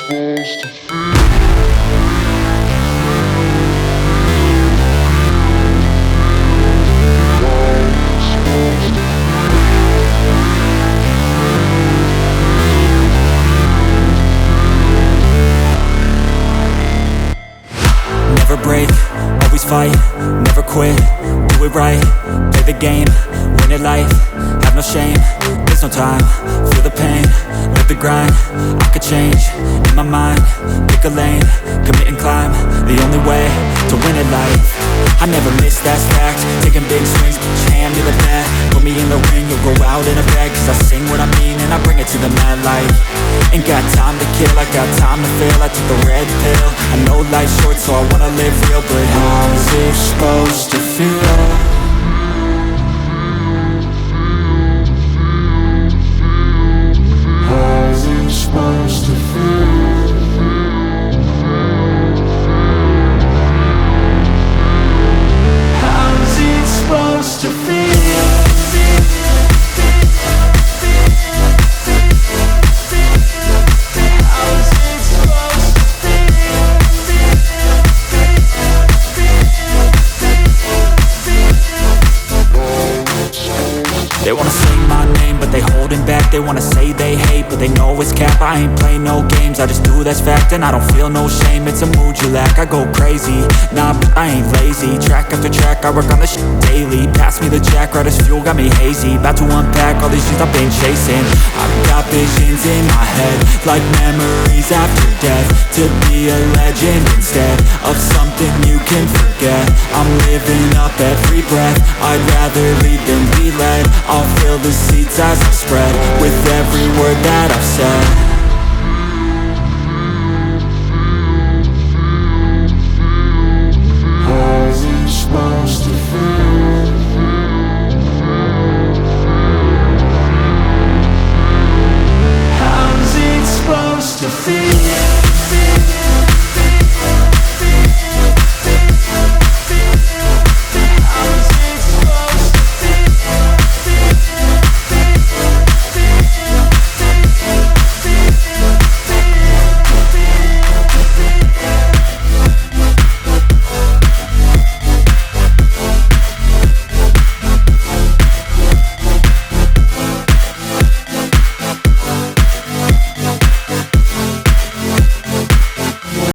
Never break, always fight, never quit, do it right, play the game, win it life, have no shame, there's no time, feel the pain, live the grind, I could change, in my mind, pick a lane, commit and climb, the only way to win it life. I never miss, that's fact, taking big swings, hand me the bat, put me in the ring, you'll go out in a bag, cause I sing what I mean and I bring it to the mad light. Ain't got time to kill, I got time to feel, I took the red pill, I know life's short so I wanna live real, but how's it supposed to feel? How's it supposed to feel? How's it supposed to feel? They wanna say my name, but they holding back. They wanna say they hate, but they know it's cap. I ain't play no games, I just do that's fact. And I don't feel no shame, it's a mood you lack. I go crazy, nah, but I ain't lazy. Track after track, I work on this shit daily. Pass me the jack, right as fuel, got me hazy. About to unpack all these things I've been chasing. I've got visions in my head, like memories after death. To be a legend instead of something you can forget. I'm living up every breath, I'd rather lead than be led. I'll fill the seats as I spread with every word that I've said.